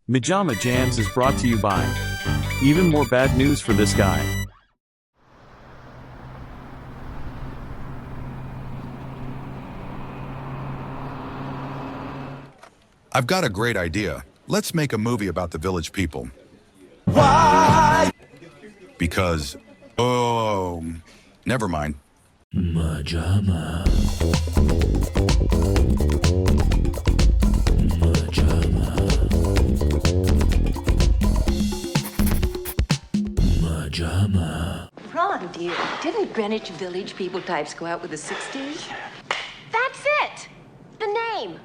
MaJaMa Jams is brought to you by even more bad news for this guy. I've got a great idea. Let's make a movie about the village people. Why? Because, oh, never mind. MaJaMa. MaJaMa. MaJaMa. Ron, dear, didn't Greenwich Village people types go out with the 60s? That's it! The name.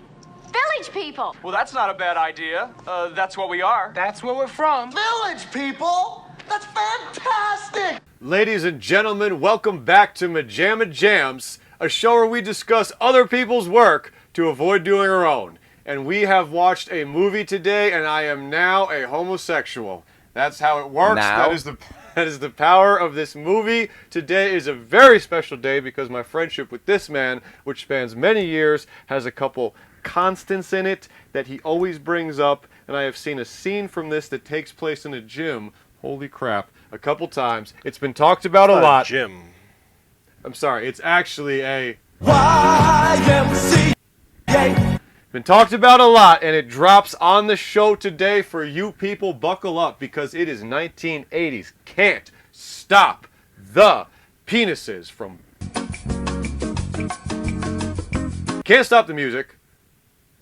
Village People. Well, that's not a bad idea. That's what we are. That's where we're from. Village people? That's fantastic! Ladies and gentlemen, welcome back to MaJaMa Jams, a show where we discuss other people's work to avoid doing our own. And we have watched a movie today, and I am now a homosexual. That's how it works. Now? That is the power of this movie. Today is a very special day because my friendship with this man, which spans many years, has a couple constants in it that he always brings up, and I have seen a scene from this that takes place in a gym, holy crap, a couple times. It's been talked about a lot. Gym. I'm sorry, it's actually a Y.M.C.A. been talked about a lot, and it drops on the show today for you people. Buckle up because it is 1980s. Can't stop the penises from Can't Stop the Music.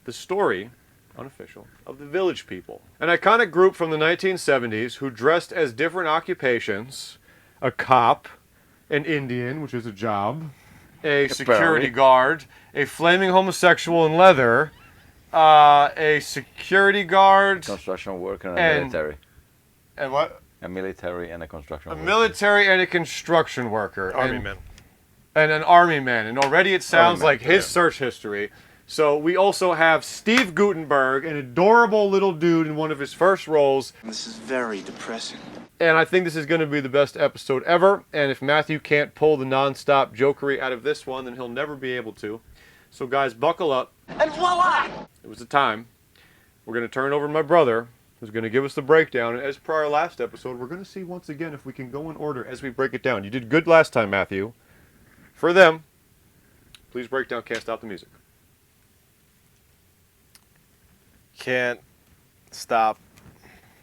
The story, unofficial, of the Village People. An iconic group from the 1970s who dressed as different occupations: a cop, an Indian, which is a job, a security guard, a flaming homosexual in leather, a security guard, Construction worker and a military. And what? A military and a construction worker. A military and a construction worker. Army man. And an army man. And already it sounds Army man, like his yeah. search history. So we also have Steve Guttenberg, an adorable little dude in one of his first roles. This is very depressing. And I think this is going to be the best episode ever. And if Matthew can't pull the non-stop jokery out of this one, then he'll never be able to. So guys, buckle up. And voila! It was the time. We're going to turn it over to my brother, who's going to give us the breakdown. And as per our last episode, we're going to see once again if we can go in order as we break it down. You did good last time, Matthew. For them, please break down Can't Stop the Music. Can't Stop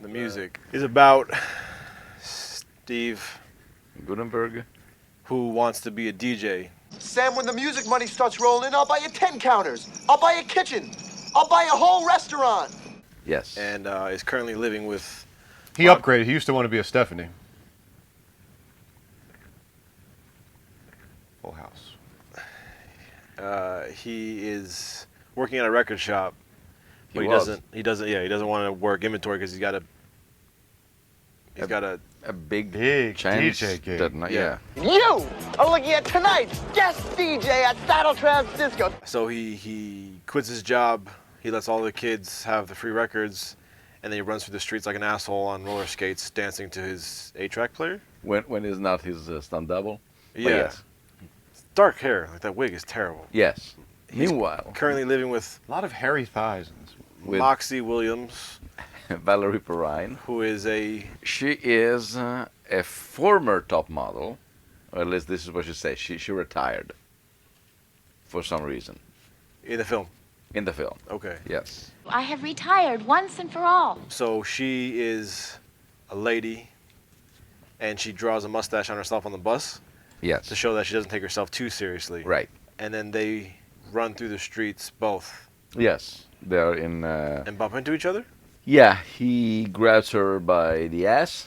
the Music is about Steve, Gutenberg. who wants to be a DJ. Sam, when the music money starts rolling in, I'll buy you 10 counters. I'll buy a kitchen. I'll buy a whole restaurant. Yes. And is currently living with... He upgraded. He used to want to be a Stephanie. Full house. He is working at a record shop. But he was. doesn't want to work inventory because he's got a a big DJ chance gig. that yeah. You are looking at tonight's guest DJ at Saddle Tramp Disco. So he quits his job, he lets all the kids have the free records, and then he runs through the streets like an asshole on roller skates dancing to his 8-track player. When is not his stunt double? But Yeah. yes. Dark hair, like that wig is terrible. Yes. He's Meanwhile, currently living with A lot of hairy thighs in this one. with Moxie Williams, Valerie Perrine. who is a... She is a former top model. Or at least this is what she says. She retired for some reason in the film. in the film. Okay. Yes. I have retired once and for all. So she is a lady, and she draws a mustache on herself on the bus Yes. to show that she doesn't take herself too seriously. Right. And then they run through the streets both Yes. They're in. and bump into each other. Yeah. He grabs her by the ass.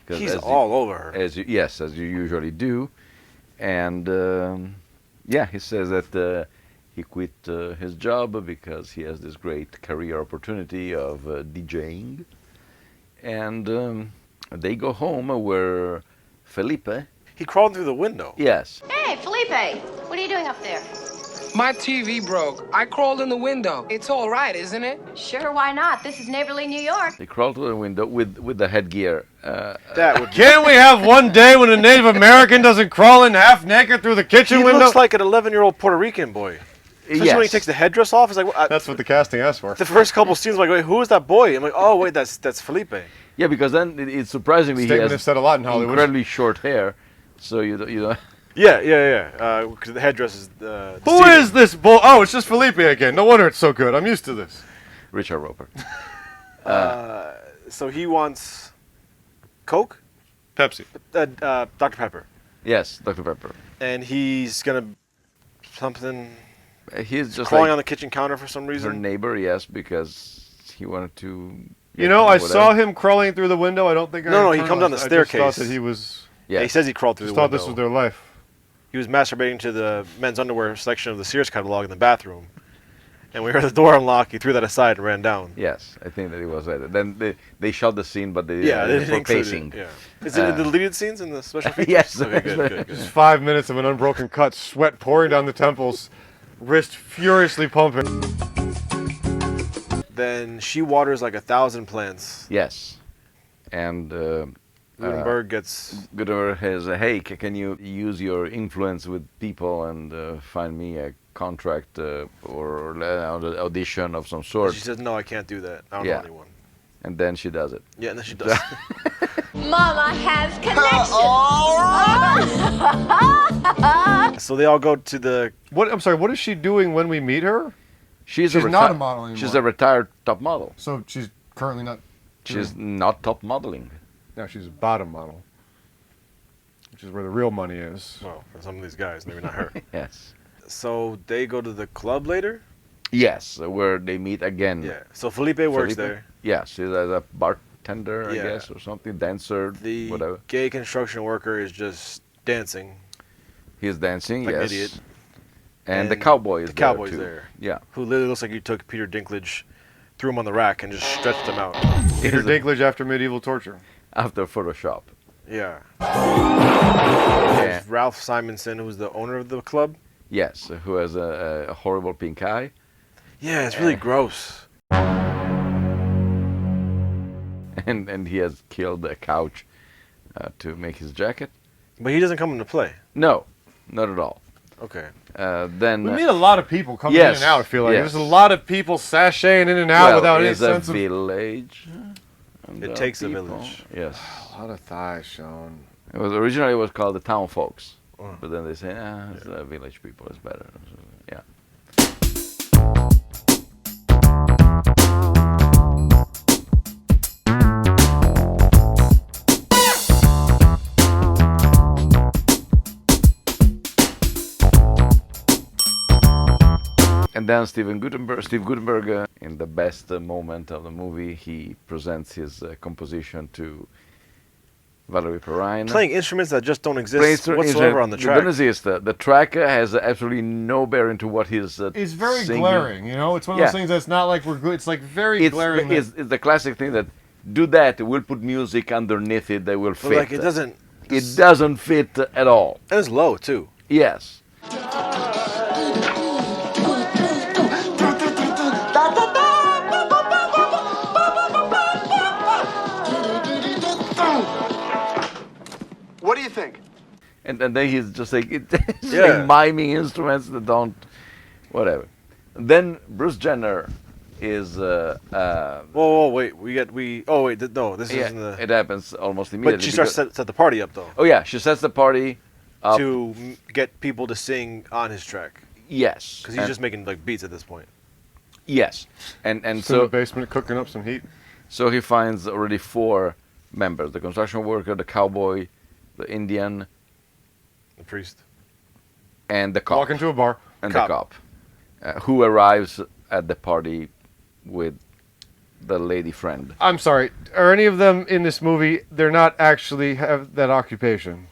'Cause He's as all over her. As you usually do, and yeah, he says that he quit his job because he has this great career opportunity of DJing, and they go home where Felipe. He crawled through the window. Yes. Hey, Felipe, what are you doing up there? My TV broke. I crawled in the window. It's all right, isn't it? Sure, why not? This is neighborly New York. He crawled to the window with the headgear. That would Can't we have one day when a Native American doesn't crawl in half naked through the kitchen He window? looks like an 11-year-old Puerto Rican boy. Especially when he takes the headdress off. It's like that's what the casting asked for. The first couple scenes, I'm like, wait, who is that boy? I'm like, oh wait, that's Felipe. Yeah, because then it's surprisingly he Statement has is said a lot in Hollywood. incredibly short hair, so you know. Yeah. Because the headdress is. Who is this boy? Oh, it's just Felipe again. No wonder it's so good. I'm used to this. Richard Roper. So he wants Coke, Pepsi, Dr. Pepper. Yes, Dr. Pepper. And he's gonna something. He's just crawling like on the kitchen counter for some reason. her neighbor, yes, because he wanted to. You know, I saw him crawling through the window. I don't think. No, he comes down the staircase. I just thought that he was. Yeah, he says he crawled through the window. Thought this was their life. He was masturbating to the men's underwear section of the Sears catalog in the bathroom. And we heard the door unlock. He threw that aside and ran down. Yes, I think that it was that. Then they shot the scene, but they didn't for include pacing. it. Yeah. Is it in the deleted scenes in the special features? Yes. Okay, good. Just 5 minutes of an unbroken cut, sweat pouring down the temples, wrist furiously pumping. Then she waters like 1,000 plants. Yes, and Gutenberg has hey, can you use your influence with people and find me a contract or an audition of some sort? She says, no, I can't do that. I don't know anyone. And then she does it. Yeah, and then she does it. Mama has connections. So they all go to the... What? I'm sorry, what is she doing when we meet her? She's not a model anymore. She's a retired top model. So she's currently not... She's not top modeling. No, she's a bottom model. Which is where the real money is. Well, for some of these guys, maybe not her. Yes. So they go to the club later? Yes, where they meet again. Yeah. So Felipe works there. Yeah, she's a bartender, I guess, or something, dancer, whatever. Gay construction worker is just dancing. He's dancing, like yes. an idiot. And the cowboy is the cowboy's there, too. there. Yeah. Who literally looks like you took Peter Dinklage, threw him on the rack, and just stretched him out. Peter Dinklage after medieval torture. After Photoshop. Yeah. Yeah. Ralph Simonson, who's the owner of the club. Yes, who has a horrible pink eye. Yeah, it's really gross. And he has killed a couch to make his jacket. But he doesn't come into play. No, not at all. Okay. Then we meet a lot of people coming in and out. I feel like there's a lot of people sashaying in and out without any sense of village. It takes a village. Yes. A lot of thighs shown. It was originally called the town folks, but then they say, it's the village people is better. Yeah. And then Steve Gutenberg, in the best moment of the movie, he presents his composition to Valerie Perrine. Playing instruments that just don't exist whatsoever on the track. The track has absolutely no bearing to what he's It's very singing. glaring, you know? It's one of those things that's not like we're good. It's like very glaring. It's the classic thing that do that, we'll put music underneath it that will fit. But like it doesn't fit at all. And it's low too. Yes. What do you think? And then he's just like, like miming instruments that don't, whatever. Then Bruce Jenner is. Whoa, wait, this isn't the. It happens almost immediately. But she starts to set the party up though. Oh yeah, she sets the party up to get people to sing on his track. Yes. Because he's just making like beats at this point. Yes, and so in the basement cooking up some heat. So he finds already 4 members: the construction worker, the cowboy, the Indian, the priest, and the cop. Walk into a bar. And the cop, who arrives at the party with the lady friend. I'm sorry, are any of them in this movie, they're not actually have that occupation?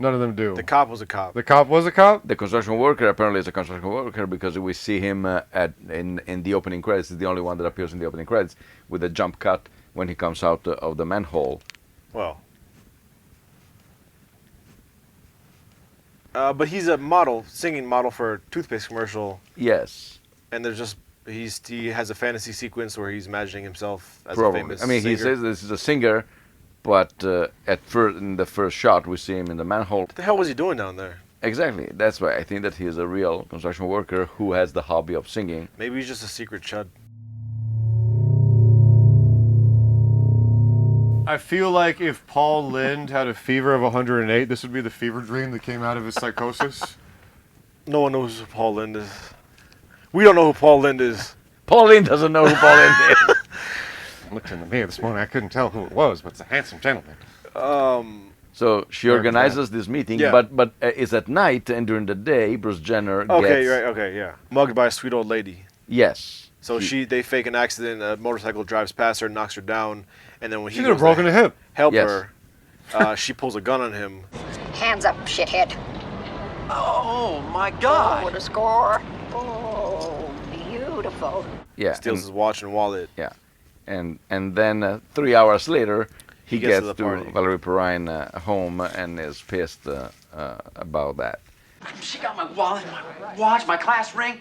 None of them do. The cop was a cop. The cop was a cop? The construction worker apparently is a construction worker because we see him in the opening credits. He's the only one that appears in the opening credits with a jump cut when he comes out of the manhole. Well. But he's a model, singing model for a toothpaste commercial. Yes. And there's just he has a fantasy sequence where he's imagining himself as Probably. a famous he singer. says this is a singer, but in the first shot we see him in the manhole. What the hell was he doing down there? Exactly. That's why I think that he is a real construction worker who has the hobby of singing. Maybe he's just a secret chud. I feel like if Paul Lynde had a fever of 108, this would be the fever dream that came out of his psychosis. No one knows who Paul Lynde is. We don't know who Paul Lynde is. Paul Lynde doesn't know who Paul Lynde is. I looked in the mirror this morning. I couldn't tell who it was, but it's a handsome gentleman. So she organizes this meeting, Yeah. but it's at night, and during the day, Bruce Jenner gets... Okay, right, okay, yeah. Mugged by a sweet old lady. Yes. So they fake an accident, a motorcycle drives past her, knocks her down, and then when She could have broken a hip. help Yes. her, she pulls a gun on him. Hands up, shithead. Oh, my God. Oh, what a score. Oh, beautiful. Yeah. Steals his watch and wallet. Yeah. And then 3 hours later, he gets gets to the to party. Valerie Perrine home and is pissed about that. She got my wallet, my watch, my class ring.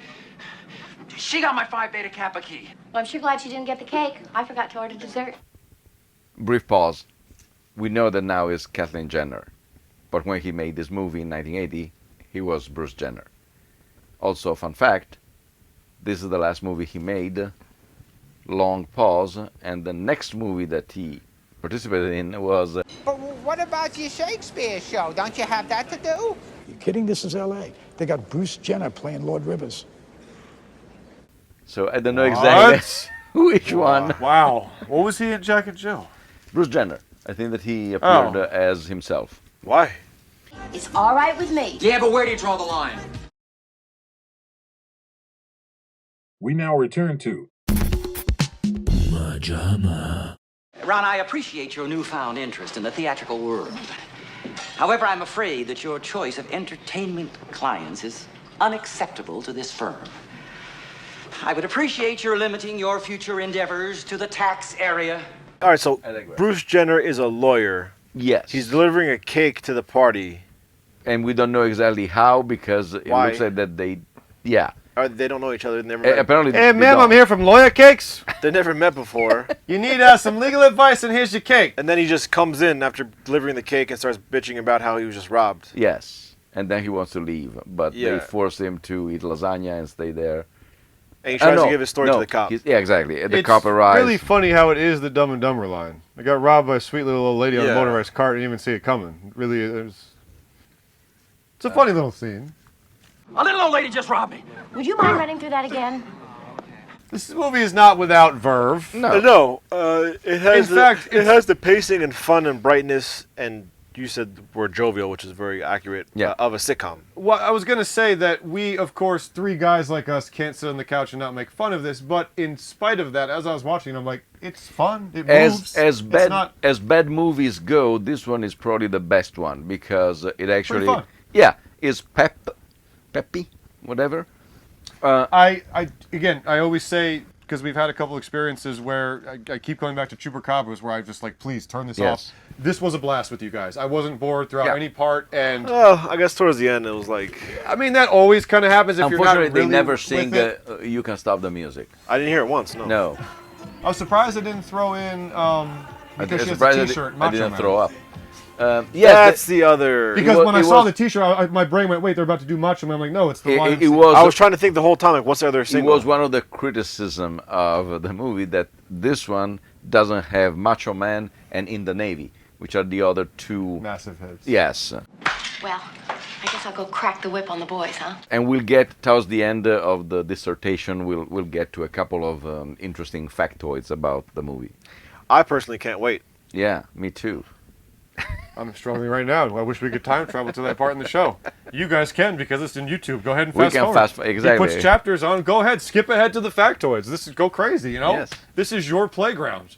She got my Phi Beta Kappa key. Well, I'm sure glad she didn't get the cake. I forgot to order dessert. Brief pause. We know that now is Kathleen Jenner. But when he made this movie in 1980, he was Bruce Jenner. Also, fun fact, this is the last movie he made. Long pause. And the next movie that he participated in was... But what about your Shakespeare show? Don't you have that to do? You kidding? This is L.A. They got Bruce Jenner playing Lord Rivers. So I don't know exactly which one. Wow. What was he in Jack and Jill? Bruce Jenner. I think that he appeared as himself. Why? It's all right with me. Yeah, but where do you draw the line? We now return to MaJaMa. Ron, I appreciate your newfound interest in the theatrical world. However, I'm afraid that your choice of entertainment clients is unacceptable to this firm. I would appreciate your limiting your future endeavors to the tax area. All right, so Bruce Jenner is a lawyer. Yes. He's delivering a cake to the party. And we don't know exactly how because it Why? looks like that they... Yeah. Or they don't know each other. They never met. Apparently Hey, they ma'am, don't. I'm here from Lawyer Cakes. They never met before. You need some legal advice, and here's your cake. And then he just comes in after delivering the cake and starts bitching about how he was just robbed. Yes. And then he wants to leave. But they Yeah. force him to eat lasagna and stay there. And he tries to give his story to the cop. Yeah, exactly. The It's cop arrives. really funny how it is the Dumb and Dumber line. I got robbed by a sweet little old lady on a Yeah. motorized cart and didn't even see it coming. Really, it's a funny little scene. A little old lady just robbed me. Would you mind running through that again? This movie is not without verve. No. It has In fact, it has the pacing and fun and brightness, and you said the word jovial, which is very accurate, of a sitcom. Well, I was going to say that we, of course, three guys like us can't sit on the couch and not make fun of this, but in spite of that, as I was watching, I'm like, it's fun, it moves. As it's not bad movies go, this one is probably the best one because it actually... fun. Yeah, is peppy, whatever. I always say, because we've had a couple experiences where I keep going back to Chupacabras where I just like, please turn this off. This was a blast with you guys. I wasn't bored throughout any part, and I guess towards the end it was like... I mean, that always kind of happens if you're not Unfortunately, really they never with sing it. You Can Stop the Music. I didn't hear it once, no. No. I was surprised they didn't throw in, because she has a t-shirt, I Macho didn't Man. throw up. Yes, that's the other... Because when I saw the t-shirt, my brain went, wait, they're about to do Macho Man. I'm like, no, it's the YMCA. I was trying to think the whole time, like, what's the other single? It was one of the criticism of the movie that this one doesn't have Macho Man and In the Navy, which are the other two... massive hits. Yes. Well, I guess I'll go crack the whip on the boys, huh? And we'll get, towards the end of the dissertation, we'll get to a couple of interesting factoids about the movie. I personally can't wait. Yeah, me too. I'm struggling right now. I wish we could time travel to that part in the show. You guys can because it's in YouTube. Go ahead and We fast can forward. exactly. He puts chapters on. Go ahead, skip ahead to the factoids. This is go crazy, you know? Yes. This is your playground.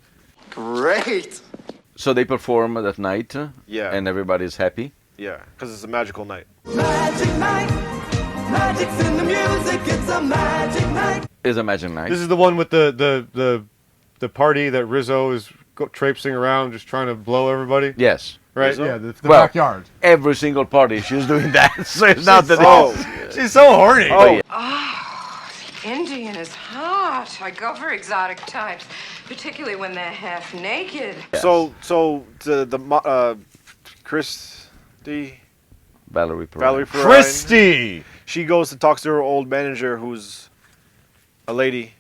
Great. So they perform that night. Yeah. And everybody's happy. Yeah, because it's a magical night. Magic night. Magic's in the music. It's a magic night. It's a magic night. This is the one with the party that Rizzo is traipsing around just trying to blow everybody. Yes. Right? Rizzo? Yeah, the backyard. Every single party she's doing that. So it's not that. She's so horny. Oh, The Indian is hot. I go for exotic types, particularly when they're half naked. So the Christy, Valerie Perrine. Valerie Perrine. Christy! She goes and talks to her old manager, who's a lady.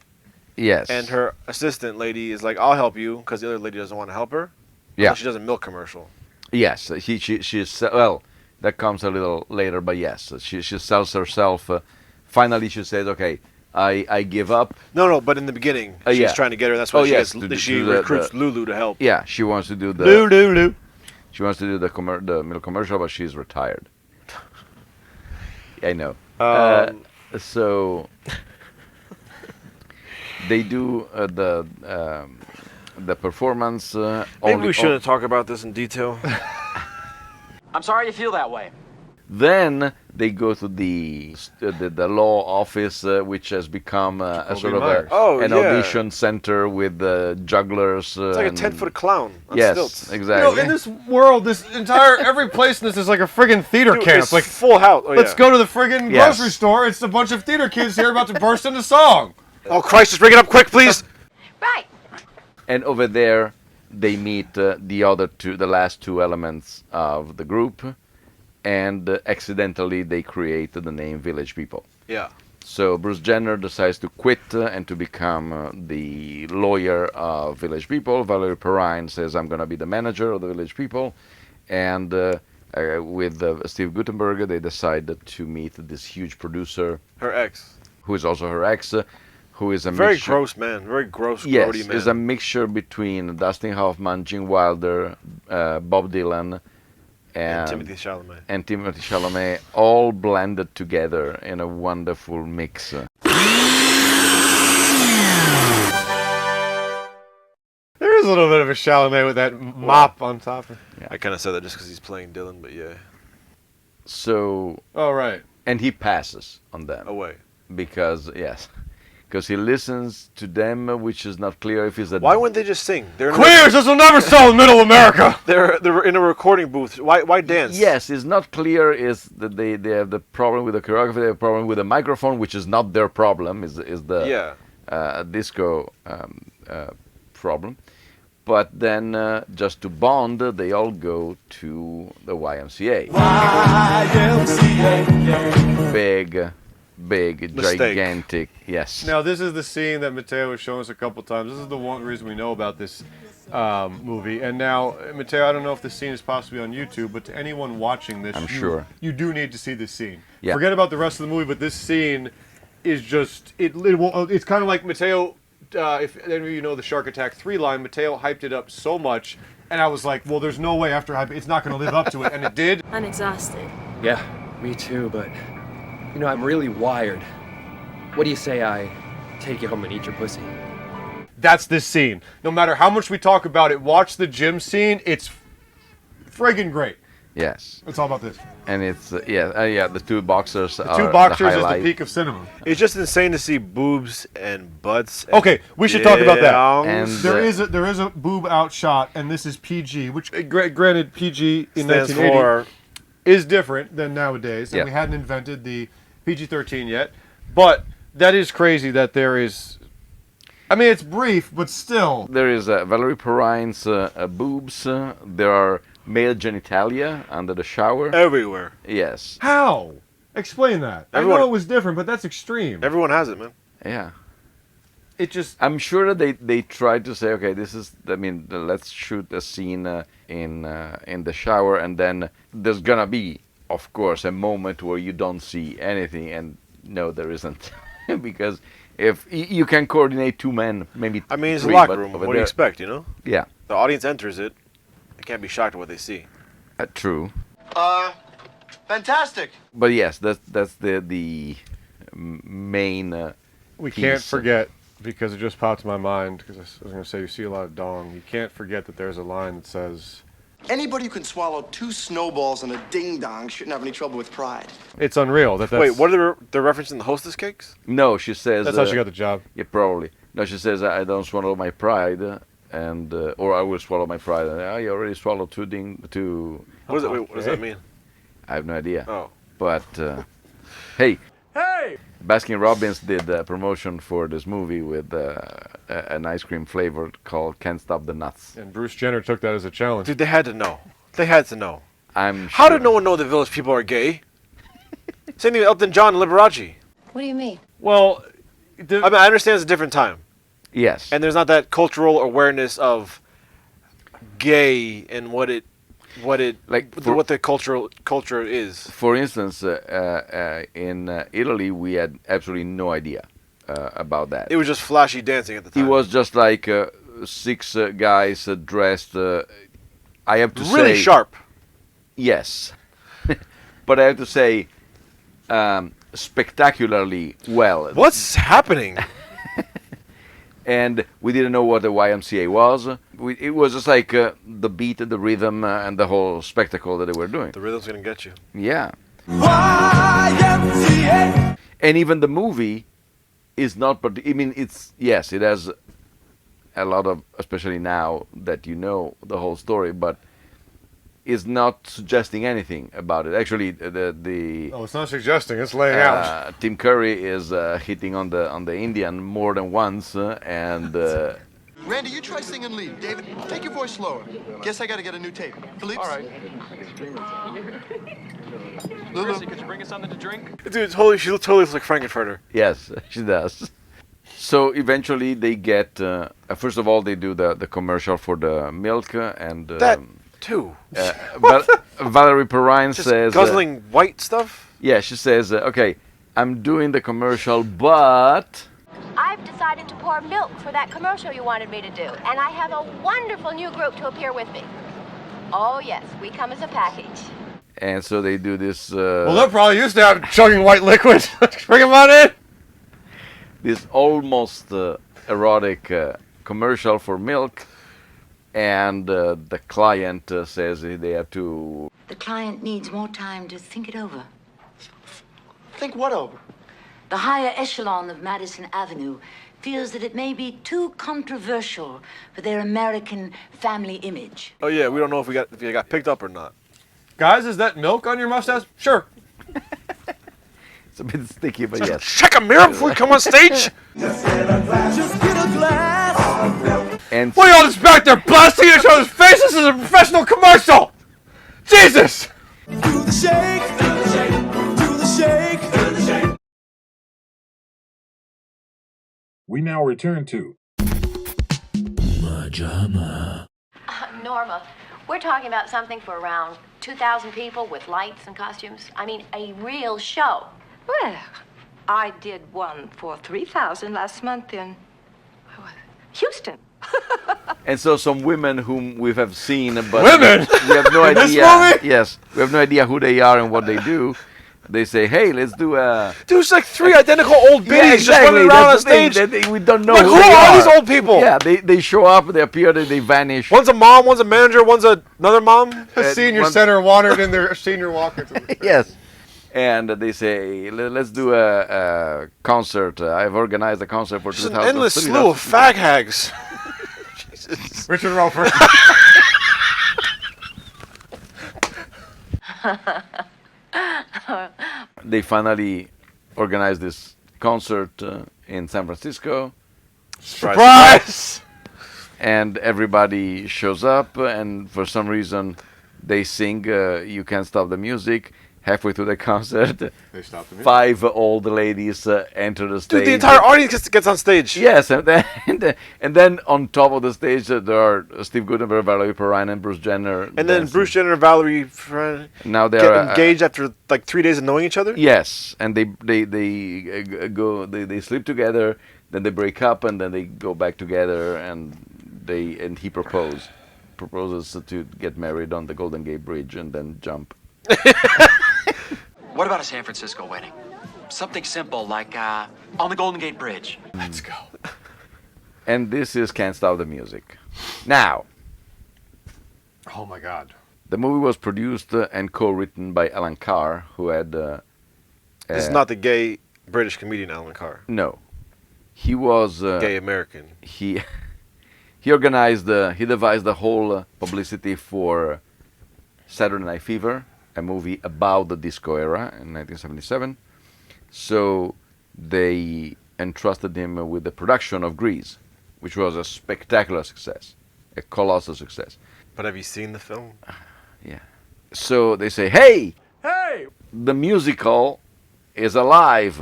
Yes. And her assistant lady is like, I'll help you, because the other lady doesn't want to help her. Yeah. She does a milk commercial. Yes, she's well. That comes a little later, but yes, she sells herself. Finally, she says, "Okay, I give up." No, but in the beginning, she's trying to get her. That's why she recruits Lulu to help. Yeah, she wants to do the Lulu. She wants to do the milk commercial, but she's retired. I know. So they do the performance. Maybe we shouldn't talk about this in detail. I'm sorry you feel that way. Then they go to the law office, which has become a sort of an audition center with jugglers. It's like a 10-foot clown on yes, stilts. exactly. You know, in this world, every place in this is like a friggin' theater camp. It's like full house. Oh, let's go to the friggin' Yes. grocery store. It's a bunch of theater kids here about to burst into song. Oh Christ! Just bring it up quick, please. Right. And over there, they meet the last two elements of the group, and accidentally they create the name Village People. Yeah. So Bruce Jenner decides to quit and to become the lawyer of Village People. Valerie Perrine says, I'm going to be the manager of the Village People. And with Steve Guttenberg, they decide to meet this huge producer. Her ex. Who is also her ex. Who is a very mixture, gross man, very gross, yes, grody man. Is a mixture between Dustin Hoffman, Gene Wilder, Bob Dylan, and Timothy Chalamet, all blended together in a wonderful mix. There is a little bit of a Chalamet with that mop on top. Yeah. I kind of said that just because he's playing Dylan, but yeah. So. Oh right. And he passes on them. Away. Because he listens to them, which is not clear if he's a... Why wouldn't they just sing? Queers, this will never sell in Middle America! They're in a recording booth. Why dance? Yes, it's not clear is that they have the problem with the choreography, they have a problem with the microphone, which is not their problem, is the disco problem. But then, just to bond, they all go to the YMCA. YMCA. Big, Mistake. gigantic, yes. Now, this is the scene that Matteo has shown us a couple times. This is the one reason we know about this movie. And now, Matteo, I don't know if this scene is possibly on YouTube, but to anyone watching this, sure you do need to see this scene. Yeah. Forget about the rest of the movie, but this scene is just, it's kind of like Matteo, if any of you know the Shark Attack 3 line, Matteo hyped it up so much, and I was like, well, there's no way after it's not going to live up to it, and it did. I'm exhausted. Yeah, me too, but... You know, I'm really wired. What do you say I take you home and eat your pussy? That's this scene. No matter how much we talk about it, watch the gym scene. It's friggin' great. Yes. It's all about this. And it's, the two boxers The two boxers is the peak of cinema. It's just insane to see boobs and butts. And okay, we should talk about that. And there is a boob out shot, and this is PG, which, granted, PG in stands 1980 is different than nowadays, and we hadn't invented the PG-13 yet, but that is crazy that there is... I mean, it's brief, but still... There is Valerie Perrine's boobs, there are male genitalia under the shower. Everywhere. Yes. How? Explain that. I know it was different, but that's extreme. Everyone has it, man. Yeah. It just... I'm sure that they tried to say, okay, this is... I mean, let's shoot a scene in the shower, and then there's gonna be, of course, a moment where you don't see anything, and no, there isn't. Because if you can coordinate two men, maybe I mean, it's three, a locker but room. over What do you expect, you know? Yeah. The audience enters it. They can't be shocked at what they see. True. Fantastic. But yes, that's the main We piece. can't forget, because it just popped in my mind, because I was going to say you see a lot of dong, you can't forget that there's a line that says... Anybody who can swallow 2 snowballs and a ding-dong shouldn't have any trouble with pride. It's unreal. Wait, what are they're referencing the Hostess cakes? No, she says... That's how she got the job. Yeah, probably. No, she says, I don't swallow my pride, and or I will swallow my pride. And I already swallowed two... What does that mean? I have no idea. Oh. But, hey, Hey! Baskin Robbins did a promotion for this movie with an ice cream flavor called Can't Stop the Nuts. And Bruce Jenner took that as a challenge. Dude, they had to know. They had to know. I'm How sure. did no one know the Village People are gay? Same thing with Elton John and Liberace. What do you mean? Well, I mean, I understand it's a different time. Yes. And there's not that cultural awareness of gay and what the culture is. For instance, in Italy, we had absolutely no idea about that. It was just flashy dancing at the time. It was just like six guys dressed. I have to say, really sharp. Yes, but I have to say, spectacularly well. What's happening? And we didn't know what the YMCA was. It was just like the beat, the rhythm, and the whole spectacle that they were doing. The rhythm's gonna get you. Yeah. YMCA. And even the movie is not. But I mean, yes, it has a lot of, especially now that you know the whole story, but is not suggesting anything about it. Actually, Oh, it's not suggesting; it's laying out. Tim Curry is hitting on the Indian more than once, and Randy, you try singing lead. David, take your voice slower. Guess I gotta get a new tape. Philippe? All right. Lulu? Chrissy, could you bring us something to drink? Dude, she totally looks like Frankenfurter. yes, she does. So eventually they get. First of all, they do the commercial for the milk, and that too. Valerie Perrine Just says, guzzling white stuff. Yeah, she says, okay, I'm doing the commercial, but. I've decided to pour milk for that commercial you wanted me to do, and I have a wonderful new group to appear with me. Oh yes, we come as a package. And so they do this. Well, they're probably used to have chugging white liquid. Bring them on in. This almost erotic commercial for milk, and the client says they have to. The client needs more time to think it over. Think what over? The higher echelon of Madison Avenue feels that it may be too controversial for their American family image. Oh yeah, we don't know if you got picked up or not. Guys, is that milk on your mustache? Sure. It's a bit sticky, but yes. Check a mirror before we come on stage. Just get a glass. And What are y'all just back there blasting each other's faces? This is a professional commercial. Jesus. Do the shake. Do the shake. Do the shake. Do the shake. We now return to MaJaMa. Norma, we're talking about something for around 2,000 people with lights and costumes. I mean, a real show. Well, I did one for 3,000 last month in Houston. And so some women whom we have seen, but Women? we have no In this idea. movie? Yes, we have no idea who they are and what they do. They say, "Hey, let's do a." Dude, it's like three identical old biddies just running around on That's the thing, stage. we don't know Like, who who they are these old people? Yeah, they show up, they appear, they vanish. One's a mom, one's a manager, one's another mom. A senior center wandered in their senior walk. Yes. And they say, let's do a concert. I've organized a concert for Just an 2000. endless slew of fag hags. Jesus. Richard Roper. They finally organized this concert in San Francisco. Surprise! And everybody shows up, and for some reason they sing You Can't Stop the Music. Halfway through the concert, They stop the music. 5 old ladies enter the stage. Dude, the entire audience gets on stage. Yes, and then on top of the stage there are Steve Guttenberg, Valerie Perrine, and Bruce Jenner. And then Bruce Jenner and Valerie Now get they're engaged after like 3 days of knowing each other. Yes, and they sleep together, then they break up, and then they go back together, and he proposes to get married on the Golden Gate Bridge and then jump. What about a San Francisco wedding? Something simple like on the Golden Gate Bridge. Let's go. And this is Can't Stop the Music. Now, Oh my God. the movie was produced and co-written by Alan Carr, who had. This is not the gay British comedian Alan Carr. No, he was Gay American. He organized. He devised the whole publicity for Saturday Night Fever, a movie about the disco era in 1977. So they entrusted him with the production of Grease, which was a spectacular success, a colossal success. But have you seen the film? Yeah. So they say, hey, Hey! the musical is alive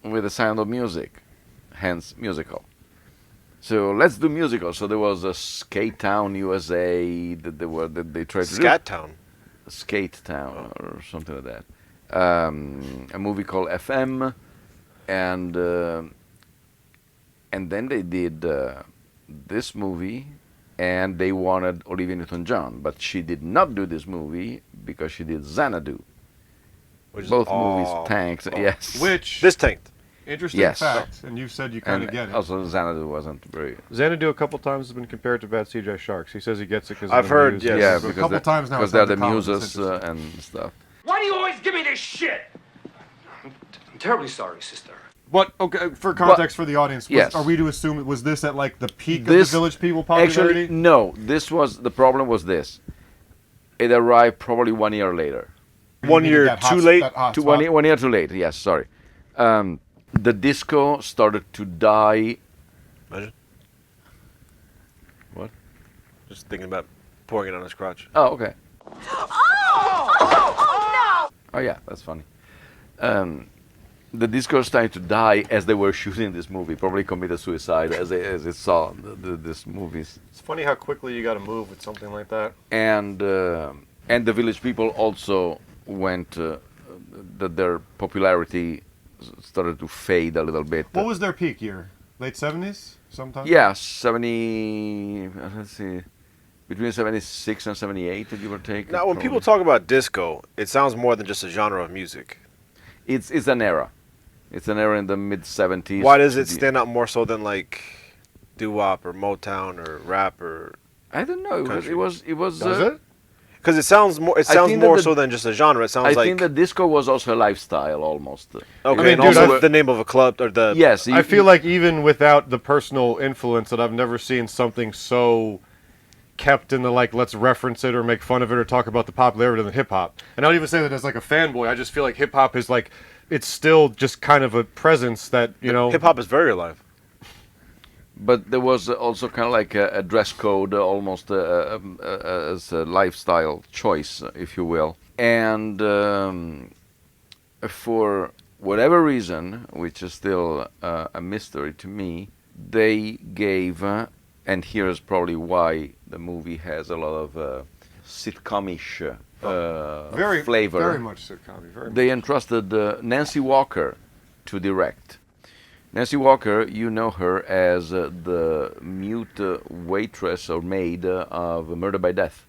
with the sound of music, hence musical. So let's do musical. So there was a Skate Town, USA that they tried to do. Scat Town. Skate Town or something like that. A movie called FM, and then they did this movie, and they wanted Olivia Newton-John, but she did not do this movie because she did Xanadu. Both movies tanked. Yes. Which this tanked. Interesting yes. fact, and you said you kind of get it. Also, Xanadu wasn't very. Xanadu a couple times has been compared to bad CGI Sharks. He says he gets it because I've heard, yes. Yeah, a because couple times now because they're the muses and stuff. Why do you always give me this shit? I'm terribly sorry, sister. But okay, for context for the audience, yes. Are we to assume was this at like the peak of the Village People popularity? Actually, no. The problem was this. It arrived probably 1 year later. 1 year too late. 1 year too late. Yes, sorry. The disco started to die. Imagine. What? Just thinking about pouring it on his crotch. Oh, okay. Oh, Oh yeah, that's funny. The disco started to die as they were shooting this movie. Probably committed suicide as they saw this movies. It's funny how quickly you got to move with something like that. And the Village People also went that their popularity started to fade a little bit. What was their peak year? Late 70s, sometime? Yeah, 70. Let's see, between 76 and 78, give or take. Now, when people talk about disco, it sounds more than just a genre of music. It's an era. It's an era in the mid 70s. Why does it stand out more so than like doo-wop or Motown or rap or? I don't know. It was. Does it? Because it sounds more. It sounds more so than just a genre. It sounds like. I think that disco was also a lifestyle almost. Okay, I mean, and also the name of a club or the. Yes, I feel like even without the personal influence, that I've never seen something so kept in the like let's reference it or make fun of it or talk about the popularity of the hip hop. And I don't even say that as like a fanboy. I just feel like hip hop is like it's still just kind of a presence that hip hop is very alive. But there was also kind of like a dress code, almost as a lifestyle choice, if you will. And for whatever reason, which is still a mystery to me, they gave, and here's probably why the movie has a lot of sitcom-ish flavor. Very much sitcom. They entrusted Nancy Walker to direct. Nancy Walker, you know her as the mute waitress or maid of Murder by Death.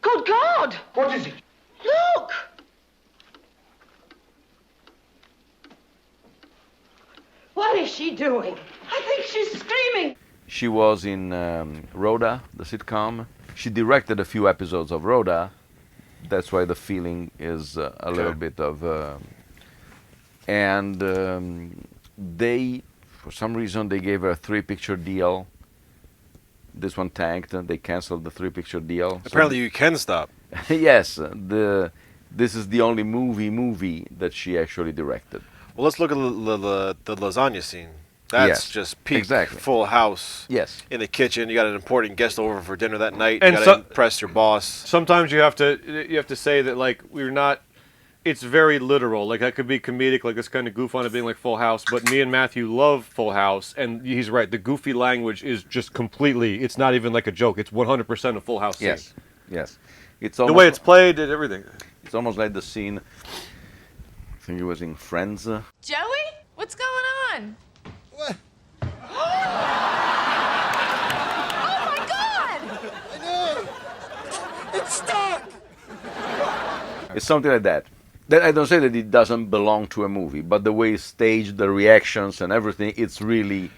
Good God! What is it? Look! What is she doing? I think she's screaming. She was in Rhoda, the sitcom. She directed a few episodes of Rhoda. That's why the feeling is a little bit of... they, for some reason, they gave her a 3-picture deal. This one tanked, and they canceled the 3-picture deal. Apparently you can stop. Yes, this is the only movie that she actually directed. Well, let's look at the lasagna scene. That's just peak Full House. Yes. In the kitchen, you got an important guest over for dinner that night. And you got to impress your boss. Sometimes you have to say that like we're not. It's very literal. Like that could be comedic, like this kind of goof on it being like Full House. But me and Matthew love Full House, and he's right. The goofy language is just completely. It's not even like a joke. It's 100% a Full House scene. Yes. Yes. It's the way it's played and everything. It's almost like the scene. I think it was in Friends. Joey, what's going on? What? Oh my God! I know! It's stuck! It's something like that. I don't say that it doesn't belong to a movie, but the way it's staged, the reactions and everything, it's really...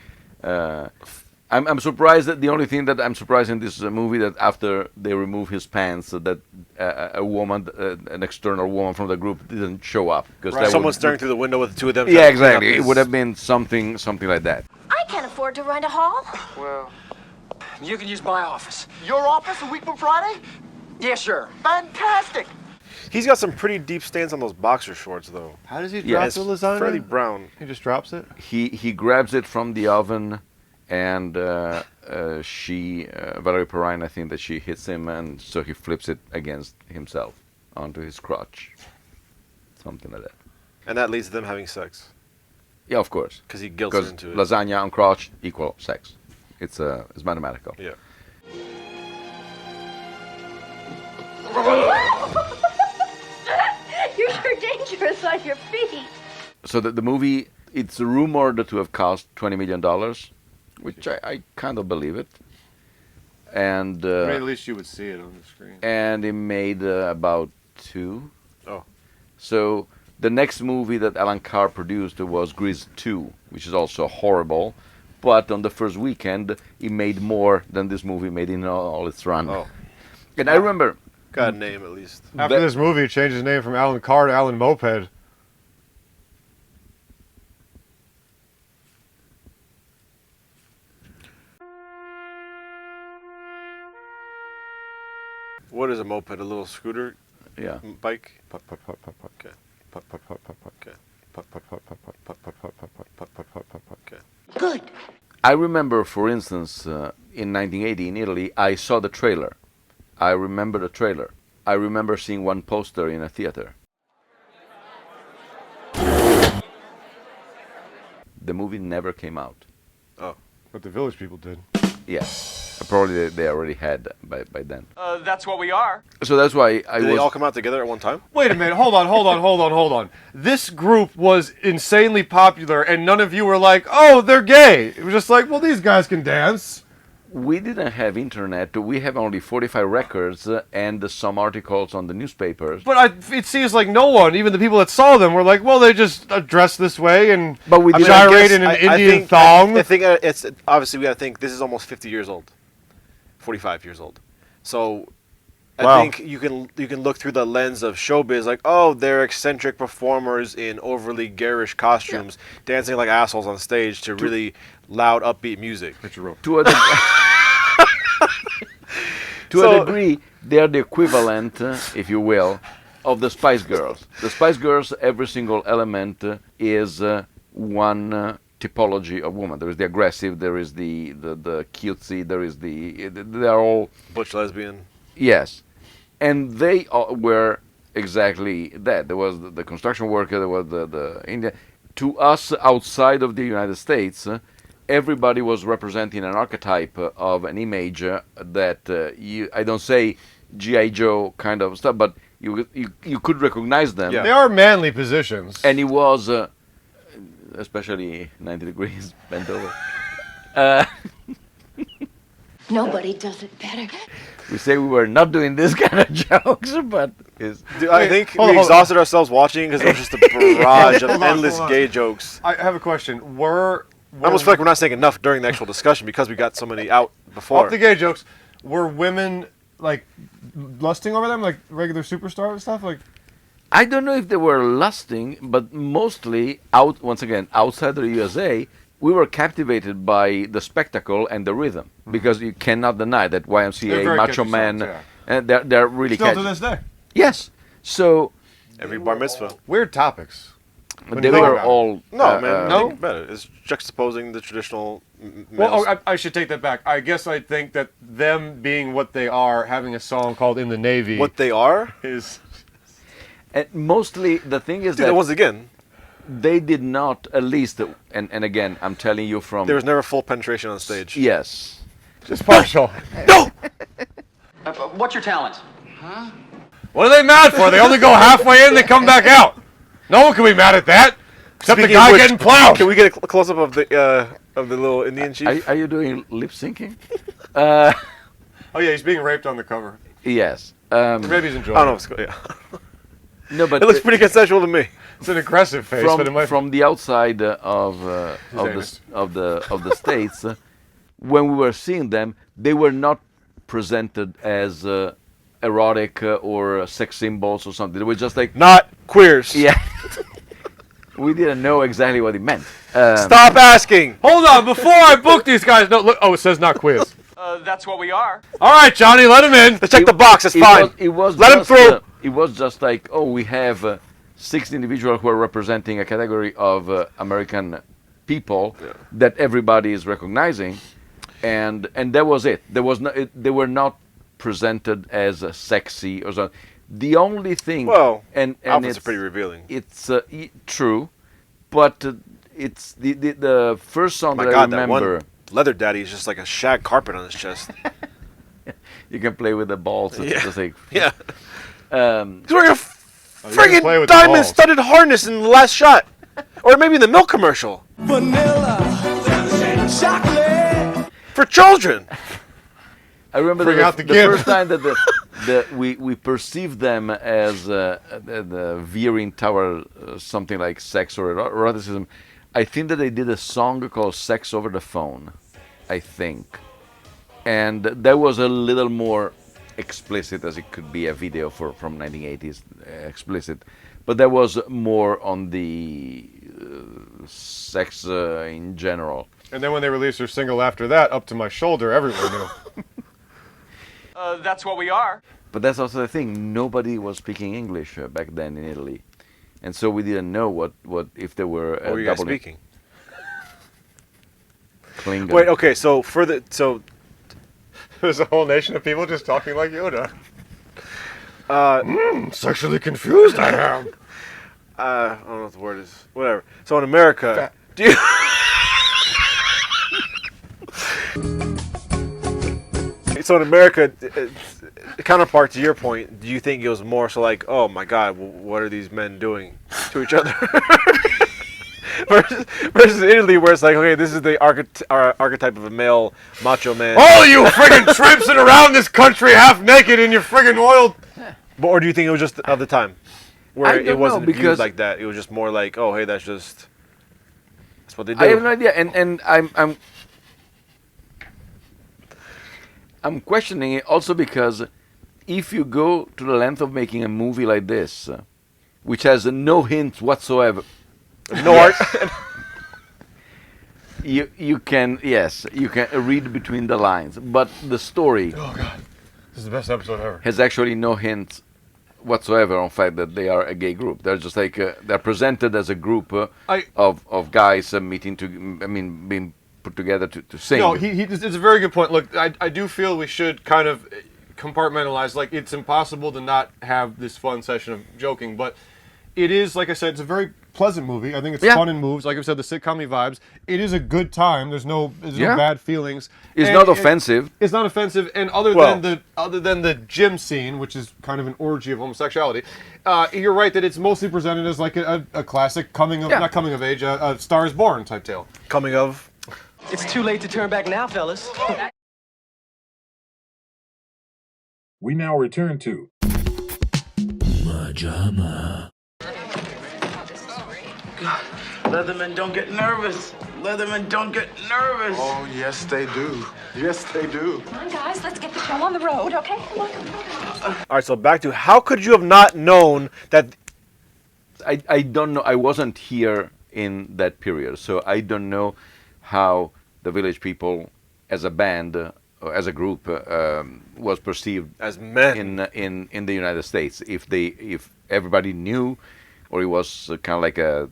I'm surprised that the only thing that I'm surprised in this movie that after they remove his pants, that a woman, an external woman from the group didn't show up. Right. Someone staring through the window with the two of them. Yeah, exactly. It would have been something like that. I can't afford to rent a hall. Well, you can use my office. Your office a week from Friday? Yeah, sure. Fantastic! He's got some pretty deep stains on those boxer shorts, though. How does he drop the lasagna? Fairly brown. He just drops it? He grabs it from the oven and Valerie Perrine, I think that she hits him, and so he flips it against himself onto his crotch, something like that. And that leads to them having sex. Yeah, of course. Because he guilts her into it. Lasagna on crotch equal sex. It's mathematical. Yeah. You're sure dangerous on your feet. So the movie, it's rumored to have cost $20 million, which I kind of believe it. And at least you would see it on the screen. And it made about 2. Oh. So the next movie that Alan Carr produced was Grease 2, which is also horrible. But on the first weekend, it made more than this movie made in all its run. Oh. And I remember... Got a name, at least. After this movie, he changed his name from Alan Carr to Alan Moped. What is a moped? A little scooter? Yeah. Bike? Okay. Okay. Good. I remember, for instance, in 1980 in Italy, I saw the trailer. I remember the trailer. I remember seeing one poster in a theater. The movie never came out. Oh. But the Village People did. Yes. Probably they already had by then. That's what we are. So that's why Did they all come out together at one time? Wait a minute, hold on. This group was insanely popular, and none of you were like, oh, they're gay. It was just like, well, these guys can dance. We didn't have internet. We have only 45 records and some articles on the newspapers. But it seems like no one, even the people that saw them, were like, well, they just dress this way and gyrate in an Indian thong. I think it's obviously we got to think this is almost 50 years old, 45 years old. So I think you can look through the lens of showbiz, like, oh, they're eccentric performers in overly garish costumes, dancing like assholes on stage to really loud, upbeat music. To a degree, they are the equivalent, if you will, of the Spice Girls. The Spice Girls, every single element is one typology of woman. There is the aggressive, there is the cutesy, they are all... Butch lesbian. Yes. And they were exactly that. There was the construction worker, there was the Indian. To us, outside of the United States, everybody was representing an archetype of an image that I don't say G.I. Joe kind of stuff, but you could recognize them. Yeah. They are manly positions. And it was, especially 90 degrees bent over. Nobody does it better. We say we were not doing this kind of jokes, but... I think we exhausted ourselves watching because it was just a barrage of endless gay jokes. I have a question. I almost feel like we're not saying enough during the actual discussion because we got so many out before. Off the gay jokes, were women, like, lusting over them, like regular superstar and stuff? Like, I don't know if they were lusting, but mostly, once again, outside of the USA, we were captivated by the spectacle and the rhythm, because you cannot deny that Y.M.C.A, Macho Man, and they're really still to this day. Yes. So every bar mitzvah. Weird topics. But they were all... No. It's juxtaposing the traditional males. Well, I should take that back. I guess I think that them being what they are, having a song called In the Navy... What they are? Is... And mostly, the thing is that... Once again... They did not, at least, and again, I'm telling you from... There was never full penetration on stage. Yes. Just partial. No! What's your talent? Huh? What are they mad for? They only go halfway in, they come back out. No one can be mad at that. Except Speaking the guy of which, getting plowed. Can we get a close-up of the little Indian chief? Are you doing lip syncing? Oh yeah, he's being raped on the cover. Yes. Maybe he's enjoying it. Yeah. No, but it looks pretty consensual to me. It's an aggressive face, but it might from the outside of the states, when we were seeing them, they were not presented as erotic or sex symbols or something. They were just like not queers. Yeah. We didn't know exactly what it meant. Stop asking. Hold on, before I book these guys. No, look. Oh, it says not queers. That's what we are. All right, Johnny, let him in. Let's check the box. It's fine. Let him through. It was just like, oh, we have 6 individuals who are representing a category of American people that everybody is recognizing, and that was it. There was no, they were not presented as sexy or so. The only thing, Well, and outfits it's are pretty revealing. It's true, but it's the first song My that God, I that remember. one leather daddy is just like a shag carpet on his chest. You can play with the balls. It's just like, Yeah. He's wearing a play friggin' with the diamond-studded harness in the last shot, or maybe in the milk commercial. Vanilla, chocolate. For children. I remember Bring out the the kid. first time that we perceived them as the veering toward something like sex or eroticism. I think that they did a song called "Sex Over the Phone," I think, and that was a little more explicit, as it could be a video from 1980s explicit, but that was more on the sex in general. And then when they released their single after that, "Up to My Shoulder," everyone knew. That's what we are. But that's also the thing. Nobody was speaking English back then in Italy, and so we didn't know what if there were What were you guys speaking? Klingon. Wait, okay, so There's a whole nation of people just talking like Yoda. Sexually confused I am. I don't know what the word is. Whatever. So in America, do you... So in America, counterpart to your point, do you think it was more so like, oh my God, what are these men doing to each other? versus Italy, where it's like, okay, this is the archetype of a male macho man. All you friggin' traipsing around this country half naked in your friggin' oil. Or do you think it was just of the time, where it wasn't viewed because like that? It was just more like, oh, hey, that's what they do. I have no idea, and I'm questioning it also because if you go to the length of making a movie like this, which has no hints whatsoever, no art, you can read between the lines, but the story. Oh God, this is the best episode ever. Has actually no hints whatsoever on the fact that they are a gay group. They're just like they're presented as a group of guys meeting to. I mean, being put together to sing. No, it's a very good point. Look, I do feel we should kind of compartmentalize. Like, it's impossible to not have this fun session of joking, but it is, like I said, it's a very pleasant movie. I think it's fun and moves. Like I said, the sitcom vibes. It is a good time. There's no bad feelings. It's not offensive. It's not offensive. And other than the gym scene, which is kind of an orgy of homosexuality, you're right that it's mostly presented as like a classic not coming of age, a Star is Born type tale. Coming of. It's too late to turn back now, fellas. We now return to MaJaMa. Leathermen don't get nervous. Leathermen don't get nervous. Oh, yes, they do. Yes, they do. Come on, guys, let's get the show on the road, okay? Come on. All right, so back to how could you have not known that? I don't know. I wasn't here in that period, so I don't know how the Village People as a band or as a group was perceived as men in the United States. If everybody knew, or it was kind of like a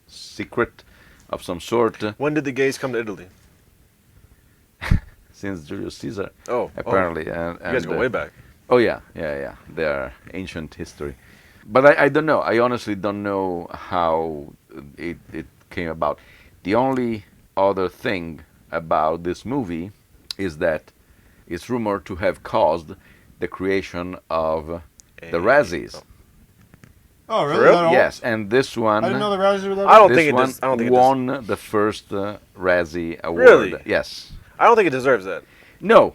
secret of some sort. When did the gays come to Italy? Since Julius Caesar. Oh, apparently. And you guys go way back. Oh yeah. They are ancient history. But I don't know. I honestly don't know how it came about. The only other thing about this movie is that it's rumored to have caused the creation of the Razzies. Oh, really? Yes, and this one. I didn't know the Razzies were that. I don't think it won the first Razzie award. Really? Yes. I don't think it deserves that. No.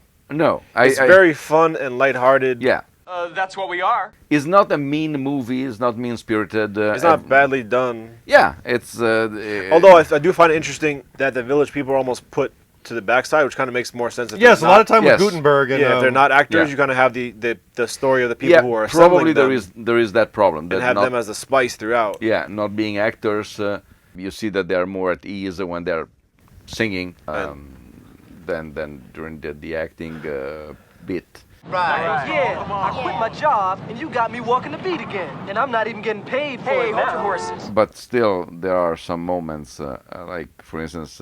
It's very fun and lighthearted. Yeah. That's what we are. It's not a mean movie. It's not mean-spirited. It's not badly done. Yeah, it's. Although I do find it interesting that the Village People are almost put to the backside, which kind of makes more sense. Yes, a lot of time with Gutenberg. And, if they're not actors, you kind of have the story of the people who are assembling probably there is that problem. And have them as a spice throughout. Yeah, not being actors, you see that they are more at ease when they're singing than during the acting bit. Right. Yeah, I quit my job, and you got me walking the beat again. And I'm not even getting paid for it now. Hold your horses. But still, there are some moments, like, for instance,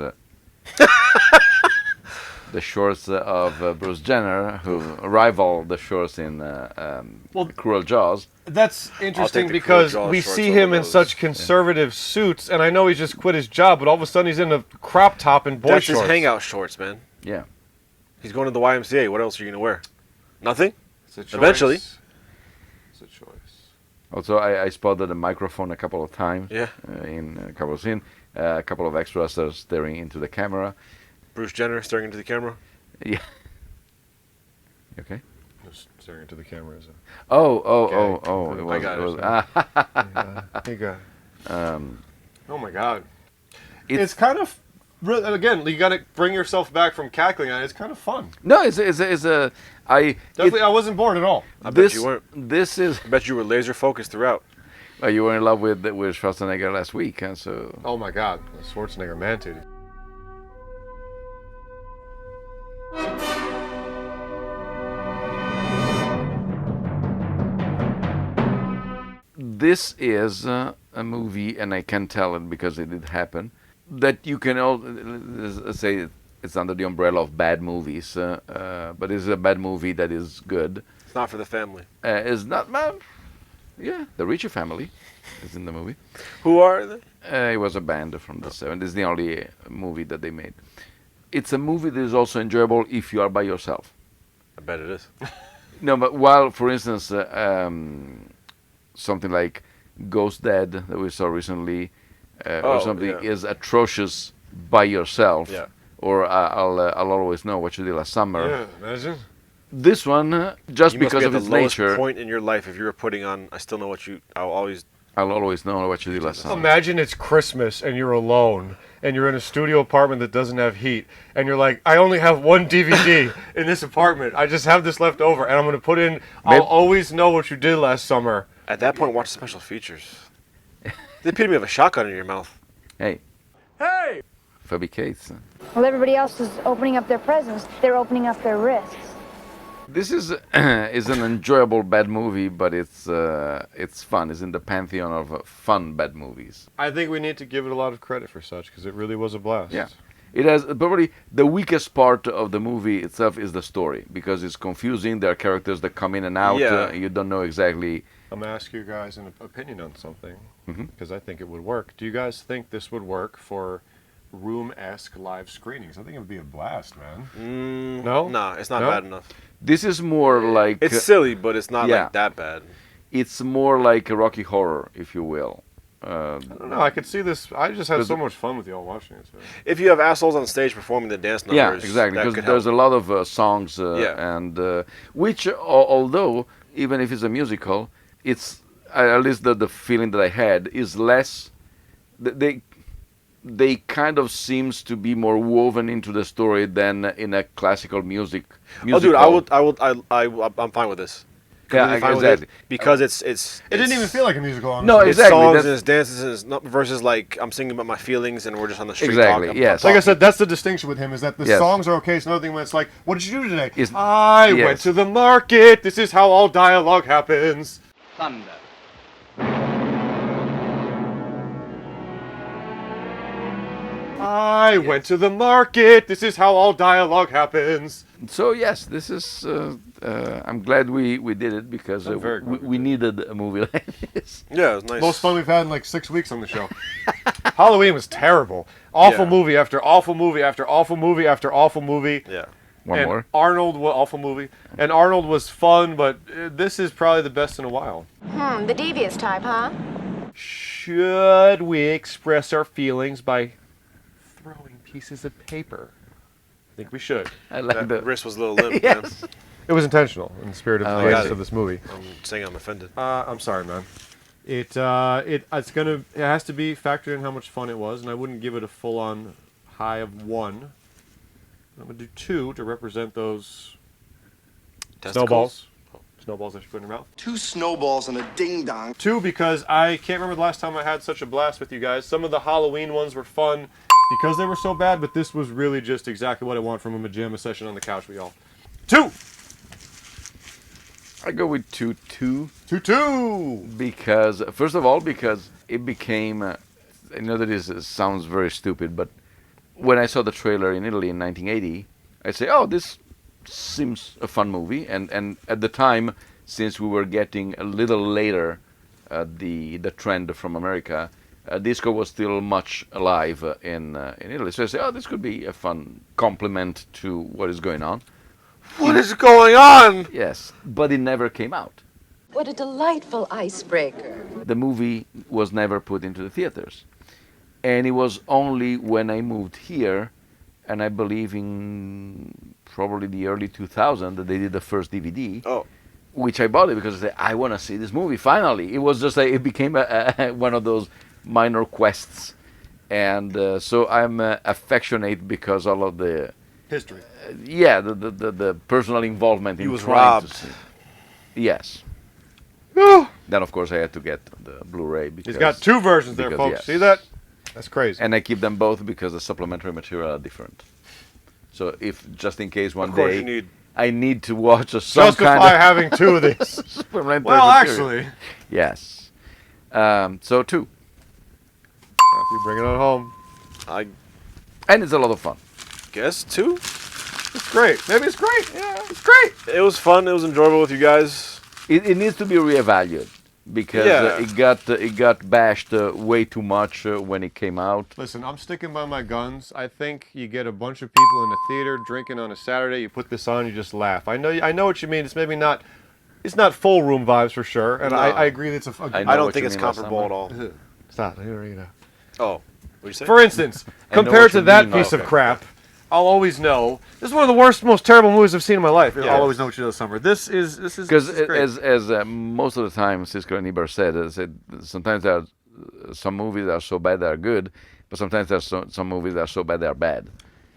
the shorts of Bruce Jenner, who rival the shorts in Cruel Jaws. That's interesting because we see him in such conservative suits, and I know he's just quit his job, but all of a sudden he's in a crop top and boy That's shorts. his hangout shorts, man. Yeah. He's going to the YMCA. What else are you going to wear? Nothing? It's a choice. Eventually. It's a choice. Also, I spotted a microphone a couple of times. Yeah. In a couple of scenes. A couple of extras are staring into the camera. Bruce Jenner staring into the camera? Yeah. Okay. Just staring into the camera is Oh. It was, I got it. You got it. Oh my God. It's kind of, again, you got to bring yourself back from cackling on it. It's kind of fun. No, it's I wasn't bored at all. I bet you weren't. This is. I bet you were laser focused throughout. You were in love with Schwarzenegger last week, huh? So. Oh my God, Schwarzenegger man titty. This is a movie, and I can tell it because it did happen, that you can all say it's under the umbrella of bad movies, but it's a bad movie that is good. It's not for the family. It's not bad. Yeah, the Ritchie family is in the movie. Who are they? It was a band from the 70s. It's the only movie that they made. It's a movie that is also enjoyable if you are by yourself. I bet it is. No, but while, for instance, something like Ghost Dead that we saw recently, or something is atrocious by yourself. Yeah. Or I'll always know what you did last summer. Yeah, imagine. This one, just you because must of be at its the lowest nature. point in your life if you were putting on. I still know what you. I'll always know what you did last summer. Imagine it's Christmas and you're alone and you're in a studio apartment that doesn't have heat and you're like, I only have one DVD in this apartment. I just have this left over and I'm going to put in, I'll always know what you did last summer. At that point, watch the special features. The epitome of a shotgun in your mouth. Hey. Hey! Phoebe Cates. While everybody else is opening up their presents, they're opening up their wrists. This is an enjoyable bad movie, but it's fun. It's in the pantheon of fun bad movies. I think we need to give it a lot of credit for such because it really was a blast. Yeah, it has probably the weakest part of the movie itself is the story because it's confusing. There are characters that come in and out. Yeah. You don't know exactly. I'm gonna ask you guys an opinion on something because I think it would work. Do you guys think this would work for room-esque live screenings? I think it would be a blast, man. No? Nah, it's not bad enough. This is more like... It's silly, but it's not like that bad. It's more like a Rocky Horror, if you will. I don't know. I could see this. I just had so much fun with y'all watching it. So. If you have assholes on stage performing the dance numbers... Yeah, exactly, because there's a lot of songs, and which, although, even if it's a musical, it's, at least the feeling that I had, is less... They kind of seems to be more woven into the story than in a classical musical. Oh, dude, I'm fine with this. Yeah, exactly. Because it's it didn't even feel like a musical. Honestly. No, exactly. It's songs and it's dances and it's not versus like I'm singing about my feelings and we're just on the street talking. Yes. Like I said, that's the distinction with him is that the songs are okay. It's another thing when it's like, what did you do today? I went to the market. This is how all dialogue happens. Thunder. I went to the market. This is how all dialogue happens. So yes, this is. I'm glad we did it because we needed a movie like this. Yeah, it was nice. Most fun we've had in like 6 weeks on the show. Halloween was terrible. Awful movie after awful movie after awful movie after awful movie. Yeah. One more. Arnold, awful movie. And Arnold was fun, but this is probably the best in a while. The devious type, huh? Should we express our feelings by throwing pieces of paper? I think we should. I like that wrist was a little limp. Yes. It was intentional in the spirit of the greatness of this movie. I'm saying I'm offended. I'm sorry, man. It has to be factored in how much fun it was, and I wouldn't give it a full-on high of 1. I'm gonna do 2 to represent those snowballs. Snowballs that you put in your mouth. 2 snowballs and a ding dong. 2 because I can't remember the last time I had such a blast with you guys. Some of the Halloween ones were fun because they were so bad, but this was really just exactly what I want from a MaJaMa session on the couch with y'all. 2! I go with 2-2. 2-2! Because, first of all, because it became, I know that this sounds very stupid, but when I saw the trailer in Italy in 1980, I say, oh, this seems a fun movie. And at the time, since we were getting a little later the trend from America, disco was still much alive in Italy. So I say, oh, this could be a fun complement to what is going on. What is going on? Yes, but it never came out. What a delightful icebreaker. The movie was never put into the theaters. And it was only when I moved here, and I believe in probably the early 2000s, that they did the first DVD. Oh. Which I bought it because I said, I want to see this movie, finally. It was just like, it became one of those minor quests. And so I'm affectionate because all of the... history. The personal involvement in was trying robbed. to see. Yes. Then, of course, I had to get the Blu-ray. Because, He's got two versions there, folks. Yes. See that? That's crazy. And I keep them both because the supplementary material are different. So if, just in case one Of course day you need- I need to watch some Justify kind of having two of these. supplementary Well, material. actually. Yes. So 2. If you bring it on home. And it's a lot of fun. Guess 2? It's great. Maybe it's great. Yeah, it's great. It was fun. It was enjoyable with you guys. It needs to be reevaluated because it got bashed way too much when it came out. Listen, I'm sticking by my guns. I think you get a bunch of people in the theater drinking on a Saturday. You put this on, you just laugh. I know what you mean. It's maybe not. It's not full room vibes for sure, and No. I agree. It's a. I don't think it's comparable at all. Stop. You know. Oh, what you say? For instance, compared to that piece of crap, I'll always know. This is one of the worst, most terrible movies I've seen in my life. Yeah. I'll always know what you do this summer. This is Because great. as most of the time Cisco and Eber said, sometimes there are some movies that are so bad they are good, but sometimes there are some movies that are so bad they are bad.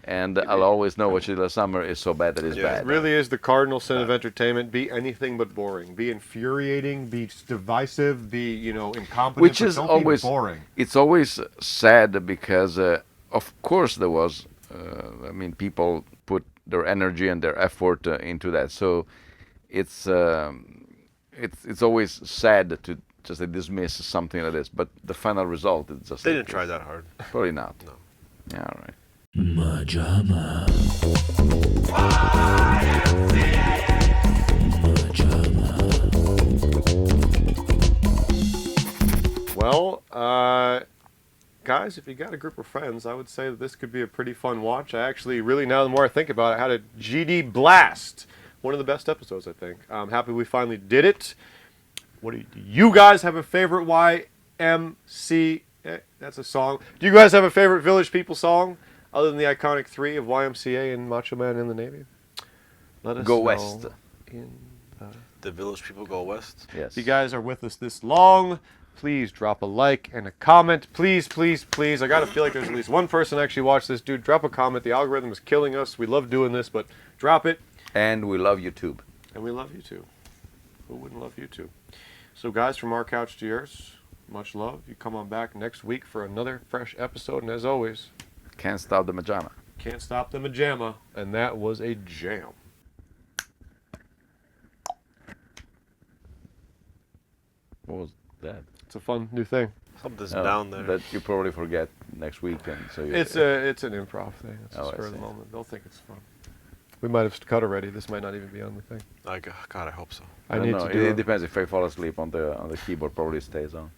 And I'll always know what you do this summer is so bad that it's bad. It really is the cardinal sin of entertainment. Be anything but boring. Be infuriating. Be divisive. Be incompetent. Which but is don't always be boring. It's always sad because of course there was. People put their energy and their effort into that. So it's always sad to just dismiss something like this. But the final result is just. They didn't try that hard. Probably not. No. Yeah. All right. MaJaMa. Well, guys, if you got a group of friends, I would say that this could be a pretty fun watch. I actually, really, now the more I think about it, I had a GD blast. One of the best episodes, I think. I'm happy we finally did it. Do you guys have a favorite Y.M.C.A? That's a song. Do you guys have a favorite Village People song other than the iconic 3 of Y.M.C.A. and MaJaMa in the Navy? Let us Go know West. In The Village People go west. Yes. If you guys are with us this long, please drop a like and a comment. Please, please, please. I gotta feel like there's at least one person actually watched this. Dude, drop a comment. The algorithm is killing us. We love doing this, but drop it. And we love YouTube. And we love you too. Who wouldn't love you too? So guys, from our couch to yours, much love. You come on back next week for another fresh episode. And as always, can't stop the MaJaMa. Can't stop the MaJaMa. And that was a jam. What was that? It's a fun new thing. Something's down there. That you probably forget next week, and so it's an improv thing. It's a spur of the moment. They'll think it's fun. We might have cut already. This might not even be on the thing. God, I hope so. I need to do it. It depends. If I fall asleep on the keyboard, probably stays on.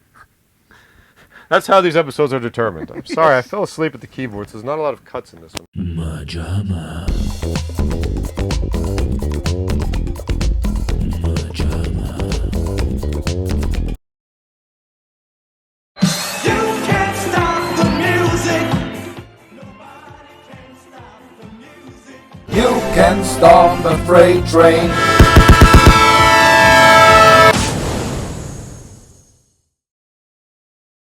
That's how these episodes are determined. I'm sorry, I fell asleep at the keyboard, so there's not a lot of cuts in this one. MaJaMa. You can't stop the freight train.